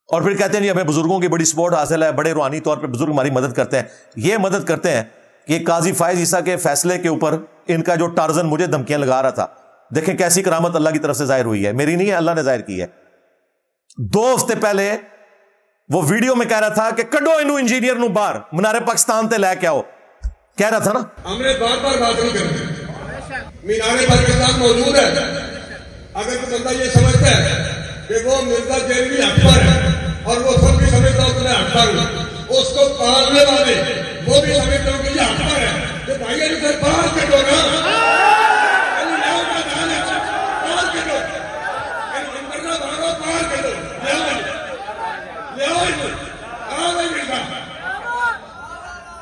اور پھر کہتے ہیں جی ہمیں بزرگوں کی بڑی سپورٹ حاصل ہے, بڑے روحانی طور پہ بزرگ ہماری مدد کرتے ہیں. یہ مدد کرتے ہیں کہ قاضی فائز عیسیٰ کے فیصلے کے اوپر ان کا جو ٹارزن مجھے دھمکیاں لگا رہا تھا, دیکھیں کیسی کرامت اللہ کی طرف سے ظاہر ہوئی ہے, میری نہیں ہے, اللہ نے ظاہر کی ہے. 2 ہفتے پہلے وہ ویڈیو میں کہہ رہا تھا کہ کڈو انو انجینئر نو باہر, منارے پاکستان تے لے کے آؤ, کہہ رہا تھا نا. ہم نے بار بار بات نہیں کرنی, مینارے پاکستان موجود ہے. اگر کوئی بندہ یہ سمجھتا ہے کہ وہ مرزا جیلوی اکبر ہے اور وہ سب بھی سمجھتا ہوں کہ میں اکبر ہوں, اس کو پالنے والے وہ بھی سمجھتے ہوں کہ یہ اکبر ہے, کہ بھائی علی سے باہر کٹو نا,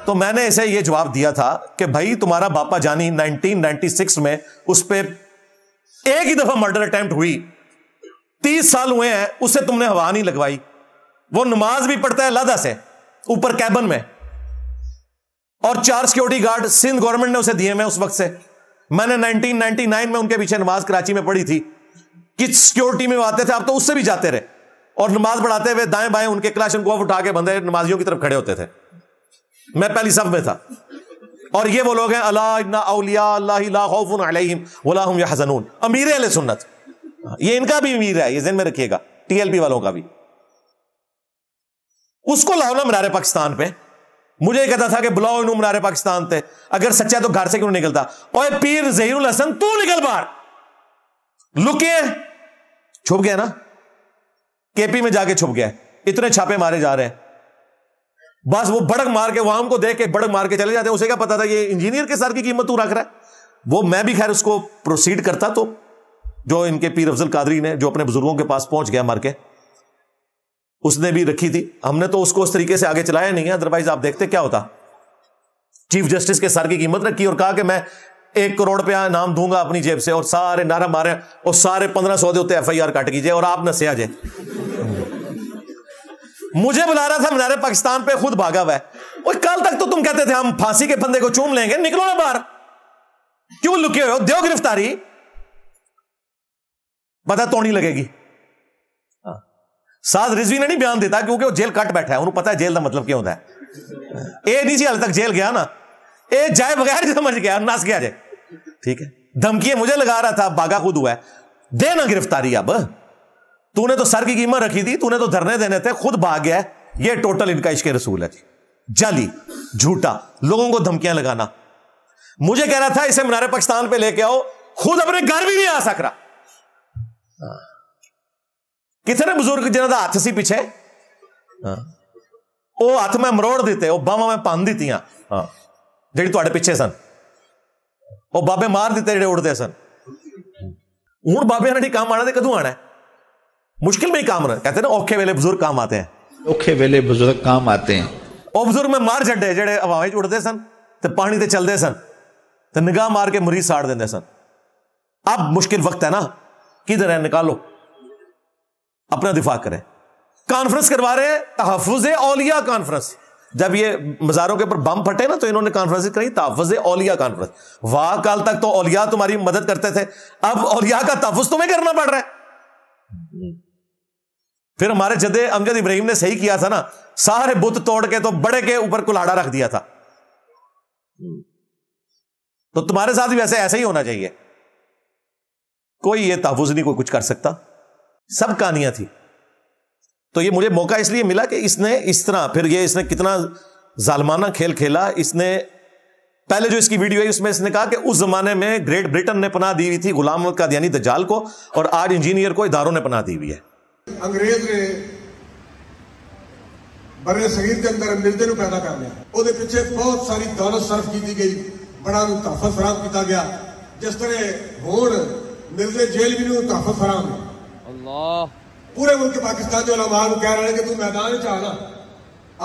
تو میں نے اسے یہ جواب دیا تھا کہ بھائی تمہارا باپا جانی 1996 میں اس پہ ایک ہی دفعہ مرڈر اٹیمپٹ ہوئی, 30 سال ہوئے ہیں, اسے تم نے ہوا نہیں لگوائی. وہ نماز بھی پڑھتا ہے لادہ سے اوپر کیبن میں, اور 4 سیکیورٹی گارڈ سندھ گورنمنٹ نے اسے دیے میں اس وقت سے. میں نے 1999 میں ان کے پیچھے نماز کراچی میں پڑھی تھی, کس سیکیورٹی میں وہ آتے تھے, آپ تو اس سے بھی جاتے رہے, اور نماز پڑھاتے ہوئے دائیں بائیں ان کے کلاشنکوف اٹھا کے بندے نمازیوں کی طرف کھڑے ہوتے تھے. میں پہلی صف میں تھا. اور یہ وہ لوگ ہیں الا ان اولیاء اللہ لا خوف علیہم ولا هم يحزنون, امیر اہل سنت. یہ ان کا بھی امیر ہے, یہ ذہن میں رکھیے گا, ٹی ایل پی والوں کا بھی. اس کو لاؤ نا منارے پاکستان پہ. مجھے یہ کہتا تھا کہ بلاؤ انہوں منارے پاکستان تے, اگر سچا ہے تو گھر سے کیوں نکلتا. اوے پیر ظہیر الحسن تو نکل باہر, لکے چھپ گیا نا, کے پی میں جا کے چھپ گیا, اتنے چھاپے مارے جا رہے ہیں, بس وہ بڑک مار کے وہاں کو دیکھ کے بڑک مار کے چلے جاتے ہیں. اسے کیا پتا تھا یہ انجینئر کے سر کی قیمت تو رکھ رہا ہے. وہ میں بھی خیر اس کو پروسیڈ کرتا, تو جو ان کے پیر افضل قادری نے جو اپنے بزرگوں کے پاس پہنچ گیا مر کے, اس نے بھی رکھی تھی. ہم نے تو اس کو اس طریقے سے آگے چلایا نہیں ہے, ادروائز آپ دیکھتے کیا ہوتا. چیف جسٹس کے سر کی قیمت رکھی اور کہا کہ میں 1 کروڑ روپیہ انعام دوں گا اپنی جیب سے, اور سارے نعرہ مارے اور سارے 1500 دے ہوتے FIR کاٹ کیجئے اور آپ نسے آ جائے. مجھے بلا رہا تھا منارے پاکستان پہ, خود بھاگا ہوا ہے. اور کل تک تو تم کہتے تھے ہم پھانسی کے پھندے کو چوم لیں گے, نکلو نا باہر, کیوں لکے ہو, دیو گرفتاری, پتہ توڑی لگے گی. سعد رضوی نے نہیں بیان دیتا کیونکہ وہ جیل کٹ بیٹھا ہے, انہوں پتا ہے جیل کا مطلب کیا ہوتا ہے. اے نہیں سی حال تک جیل گیا نا, اے جائے بغیر سمجھ گیا, نس گیا جائے, ٹھیک ہے. دھمکی مجھے لگا رہا تھا, بھاگا خود ہوا ہے. دے نا گرفتاری, اب تو نے تو سر کی قیمت رکھی تھی, تو نے تو دھرنے دینے تھے, خود بھاگ گیا ہے. یہ ٹوٹل ان کا عشق رسول ہے جی, جعلی جھوٹا, لوگوں کو دھمکیاں لگانا. مجھے کہہ رہا تھا اسے منارے پاکستان پہ لے کے آؤ, خود اپنے گھر بھی نہیں آ سک رہا. کتنے بزرگ جنہوں کا ہاتھ سی پیچھے, وہ ہاتھ میں مروڑ دیتے, وہ باواں میں پان دیتیاں جڑی تواڈے پیچھے سن, وہ بابے مار دیتے جڑے اڑتے سن. ہوں بابے نے نہیں کام آنا تو کدوں آنا ہے, مشکل میں ہی کام رہا. کہتے ہیں نا اوکھے ویلے بزرگ کام آتے ہیں, اوکھے ویلے بزرگ کام آتے ہیں. وہ بزرگ میں مار چھڈے جڑے ہوایں وچ اڑتے سن تے پانی تے چلتے سن تے نگاہ مار کے مریض ساڑ دیندے سن. اب مشکل وقت ہے نا, کدھر ہے, نکالو, اپنا دفاع کریں. کانفرنس کروا رہے ہیں, تحفظ اولیاء کانفرنس. جب یہ مزاروں کے اوپر بم پھٹے نا تو انہوں نے کانفرنس کری, تحفظ اولیاء کانفرنس. واہ, کل تک تو اولیاء تمہاری مدد کرتے تھے, اب اولیاء کا تحفظ تمہیں کرنا پڑ رہا ہے. پھر ہمارے جدے امجد ابراہیم نے صحیح کیا تھا نا, سارے بت توڑ کے تو بڑے کے اوپر کلاڑا رکھ دیا تھا. تو تمہارے ساتھ بھی ایسے ہی ہونا چاہیے. کوئی یہ تحفظ نہیں, کوئی کچھ کر سکتا, سب کہانیاں تھی. تو یہ مجھے موقع اس لیے ملا کہ اس نے اس طرح, پھر یہ اس نے کتنا ظالمانہ کھیل کھیلا. اس نے پہلے جو اس کی ویڈیو ہے اس میں اس نے کہا کہ اس زمانے میں گریٹ برٹن نے پناہ دی ہوئی تھی غلام محمد قادیانی دجال کو, اور آج انجینئر کو اداروں نے پناہ دی ہوئی ہے. انگریز نے برے صغیر کے اندر مرزے نو پیدا کر لیا, وہ پیچھے بہت ساری دولت صرف کی گئی, بڑا نو تحفظ فراہم کیا گیا. جس طرح ہون مرزے جیل بھی نو تحفظ فراہم ہے. اللہ پورے ملک پاکستان کے علماء کو کہہ رہے ہیں کہ تو میدان چاہنا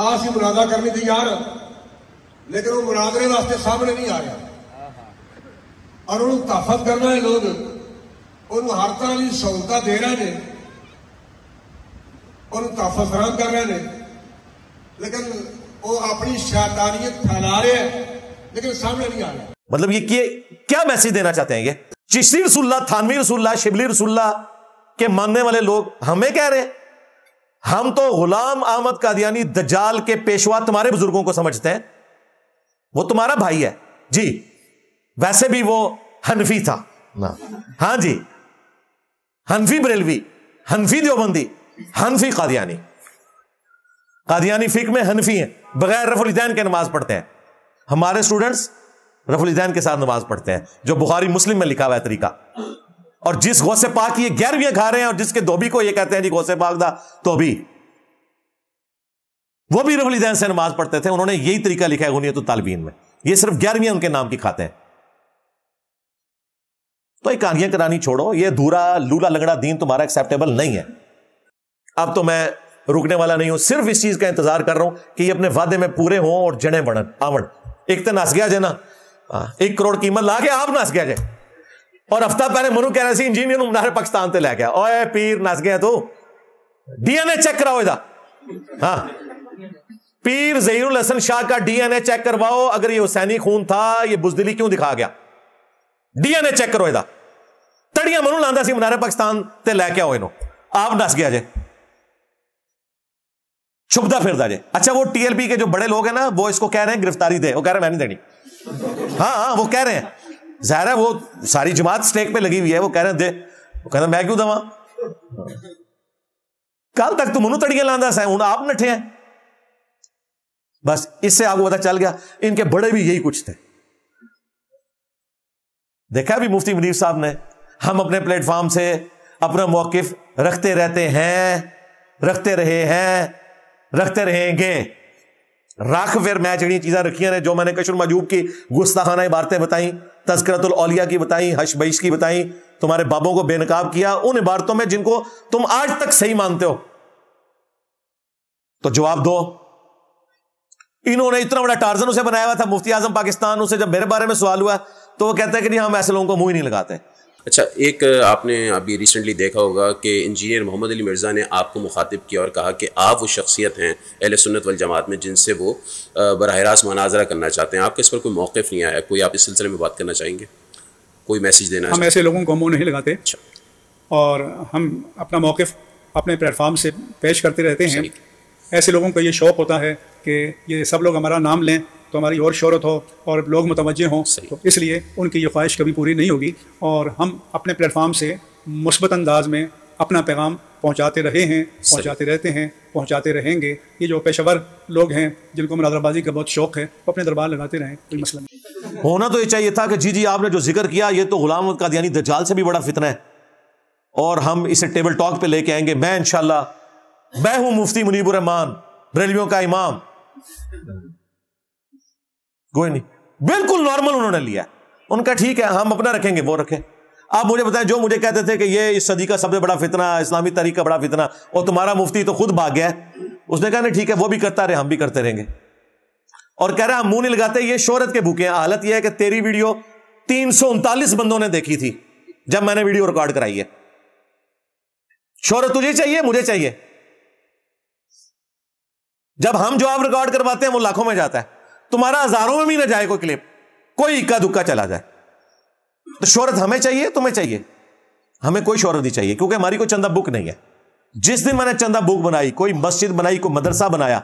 آسی مناظرہ کرنی تیار, لیکن وہ مناظرے واسطے سامنے نہیں آ رہا, اور انہوں تحفظ کرنا ہے. لوگ انہوں ہر طرح کی سہولت دے رہے ہیں, انہوں تحفظ فراہم کر رہے ہیں, لیکن وہ اپنی شیطانیت پھیلا رہے ہیں, لیکن سامنے نہیں آ رہے. مطلب یہ کیا میسج دینا چاہتے ہیں؟ یہ چشتی رسول اللہ, تھانوی رسول اللہ, شبلی رسول اللہ کے ماننے والے لوگ ہمیں کہہ رہے ہیں, ہم تو غلام احمد قادیانی دجال کے پیشوا تمہارے بزرگوں کو سمجھتے ہیں، وہ تمہارا بھائی ہے جی، ویسے بھی وہ حنفی تھا، ہاں جی، حنفی بریلوی، حنفی دیوبندی، حنفی قادیانی، قادیانی فقہ میں حنفی ہیں، بغیر رفع الیدین کے نماز پڑھتے ہیں۔ ہمارے اسٹوڈنٹس رفع الیدین کے ساتھ نماز پڑھتے ہیں، جو بخاری مسلم میں لکھا ہوا ہے طریقہ۔ اور جس غوث پاک کی یہ 11ویں کھا رہے ہیں، اور جس کے دھوبی کو یہ کہتے ہیں جی غوث پاک دا دھوبی، وہ بھی رفع الیدین سے نماز پڑھتے تھے، انہوں نے یہی طریقہ لکھا ہے غنیۃ الطالبین میں، یہ صرف 11ویں ان کے نام کی کھاتے ہیں۔ تو یہ کہانیاں کرانی چھوڑو، یہ دھورا لولا لنگڑا دین تمہارا ایکسیپٹیبل نہیں ہے۔ اب تو میں رکنے والا نہیں ہوں، صرف اس چیز کا انتظار کر رہا ہوں کہ یہ اپنے وعدے میں پورے ہوں اور جڑیں بڑھن آوڑ۔ ایک تو نس گیا جائے نا، 1 کروڑ قیمت لا کے آپ نس گیا جائے، اور ہفتہ پہلے منو کہہ رہے سی انجینئر منار پاکستان تے لے گیا، اوے پیر نس گیا تو ڈی این اے چیک کراؤ دا، ہاں پیر ظہیر الحسن شاہ کا ڈی این اے چیک کرواؤ، اگر یہ حسینی خون تھا یہ بزدلی کیوں دکھا گیا، ڈی این اے چیک کرو دا، تڑیاں منو لاندا سی منار پاکستان تے لے کے آؤ انہوں، آپ نس گیا جائے چھپتا پھردا جائے۔ اچھا وہ ٹی ایل پی کے جو بڑے لوگ ہیں نا، وہ اس کو کہہ رہے ہیں گرفتاری دے، وہ کہہ رہے ہیں میں نہیں دینی، ہاں وہ کہہ رہے ہیں، ظاہر ہے وہ ساری جماعت سٹیک پہ لگی ہوئی ہے، وہ کہہ رہے ہیں دے، وہ کہہ رہے ہیں میں کیوں دوا، کل تک تو منو تڑیاں لاندا سا، ہوں آپ نٹھے ہیں۔ بس اس سے آپ کو پتا چل گیا ان کے بڑے بھی یہی کچھ تھے۔ دیکھا بھی مفتی منیر صاحب نے، ہم اپنے پلیٹ فارم سے اپنا موقف رکھتے رہتے ہیں، رکھتے رہے ہیں، رکھتے رہیں گے۔ رکھ پھر میں جڑی چیزیں رکھی ہیں جو میں نے کشف المحجوب کی گستاخانہ عبارتیں بتائیں، تذکرۃ الاولیاء کی بتائیں، حش بیش کی بتائیں، تمہارے بابوں کو بے نقاب کیا، ان عبارتوں میں جن کو تم آج تک صحیح مانتے ہو، تو جواب دو۔ انہوں نے اتنا بڑا ٹارزن اسے بنایا ہوا تھا مفتی اعظم پاکستان، اسے جب میرے بارے میں سوال ہوا تو وہ کہتا ہے کہ نہیں ہم ایسے لوگوں کو منہ ہی نہیں لگاتے۔ اچھا، ایک آپ نے ابھی ریسنٹلی دیکھا ہوگا کہ انجینئر محمد علی مرزا نے آپ کو مخاطب کیا اور کہا کہ آپ وہ شخصیت ہیں اہل سنت والجماعت میں جن سے وہ براہ راست مناظرہ کرنا چاہتے ہیں، آپ کا اس پر کوئی موقف نہیں آیا، کوئی آپ اس سلسلے میں بات کرنا چاہیں گے، کوئی میسج دینا؟ ہم ایسے لوگوں کو منہ نہیں لگاتے، اور ہم اپنا موقف اپنے پلیٹ فارم سے پیش کرتے رہتے ہیں۔ ایسے لوگوں کو یہ شوق ہوتا ہے کہ یہ سب لوگ ہمارا نام لیں تو ہماری اور شہرت ہو اور لوگ متوجہ ہوں، تو اس لیے ان کی یہ خواہش کبھی پوری نہیں ہوگی، اور ہم اپنے پلیٹ فارم سے مثبت انداز میں اپنا پیغام پہنچاتے رہے ہیں، پہنچاتے رہتے ہیں، پہنچاتے رہیں گے۔ یہ جو پیشہ ور لوگ ہیں جن کو مناظرہ بازی کا بہت شوق ہے، وہ اپنے دربار لگاتے رہیں، کوئی مسئلہ نہیں۔ ہونا تو یہ چاہیے تھا کہ جی آپ نے جو ذکر کیا یہ تو غلام احمد قادیانی دجال سے بھی بڑا فتنہ ہے، اور ہم اسے ٹیبل ٹاک پہ لے کے آئیں گے۔ میں انشاءاللہ میں ہوں مفتی منیب الرحمان بریلویوں کا امام، کوئی نہیں، بالکل نارمل انہوں نے لیا، ان کا ٹھیک ہے، ہم اپنا رکھیں گے، وہ رکھیں۔ آپ مجھے بتائیں جو مجھے کہتے تھے کہ یہ اس صدی کا سب سے بڑا فتنہ اسلامی تاریخ کا بڑا فتنہ، اور تمہارا مفتی تو خود بھاگ گیا ہے، اس نے کہا نہیں ٹھیک ہے وہ بھی کرتا رہے ہم بھی کرتے رہیں گے، اور کہہ رہا ہم منہ نہیں لگاتے، یہ شہرت کے بھوکے ہیں۔ حالت یہ ہے کہ تیری ویڈیو 339 بندوں نے دیکھی تھی جب میں نے ویڈیو ریکارڈ کرائی ہے۔ شہرت تجھے چاہیے، مجھے چاہیے، جب ہم جو آپ ریکارڈ کرواتے ہیں وہ لاکھوں میں جاتا ہے، تمہارا ہزاروں میں بھی نہ جائے کوئی کلپ، کوئی اکا دکا چلا جائے، تو شہرت ہمیں چاہیے، تمہیں چاہیے، ہمیں کوئی شہرت نہیں چاہیے، کیونکہ ہماری کوئی چندہ بک نہیں ہے۔ جس دن میں نے چندہ بک بنائی، کوئی مسجد بنائی، کوئی مدرسہ بنایا،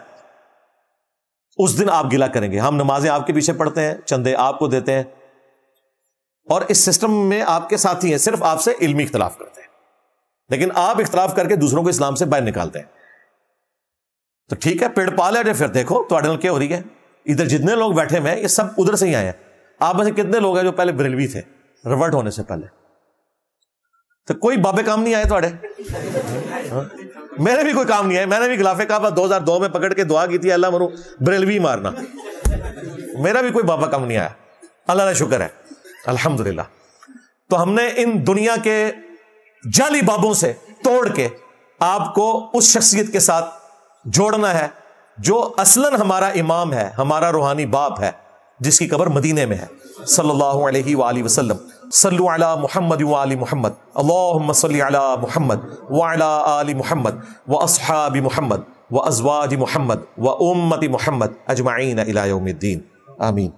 اس دن آپ گلا کریں گے۔ ہم نمازیں آپ کے پیچھے پڑھتے ہیں، چندے آپ کو دیتے ہیں، اور اس سسٹم میں آپ کے ساتھی ہیں، صرف آپ سے علمی اختلاف کرتے ہیں، لیکن آپ اختلاف کر کے دوسروں کو اسلام سے باہر نکالتے ہیں۔ تو ٹھیک ہے، پیڑ پال ہے، پھر دیکھو تو کیا ہو رہی ہے۔ ادھر جتنے لوگ بیٹھے ہوئے ہیں یہ سب ادھر سے ہی آئے ہیں۔ آپ میں سے کتنے لوگ ہیں جو پہلے بریلوی تھے ریورٹ ہونے سے پہلے؟ تو کوئی بابے کام نہیں آئے تھوڑے؟ میرے بھی کوئی کام نہیں آئے، میں نے بھی خلاف کعبہ 2002 میں پکڑ کے دعا کی تھی اللہ منو بریلوی مارنا، میرا بھی کوئی بابا کام نہیں آیا، اللہ کا شکر ہے الحمدللہ۔ تو ہم نے ان دنیا کے جعلی بابوں سے توڑ کے آپ کو اس شخصیت کے ساتھ جوڑنا ہے جو اصلاً ہمارا امام ہے، ہمارا روحانی باپ ہے، جس کی قبر مدینے میں ہے، صلی اللہ علیہ وآلہ وسلم۔ صلو علی محمد وآل محمد، اللہم صلی علی محمد وعلی آل محمد واصحاب محمد وازواج محمد وامت محمد اجمعین الی یوم الدین، آمین۔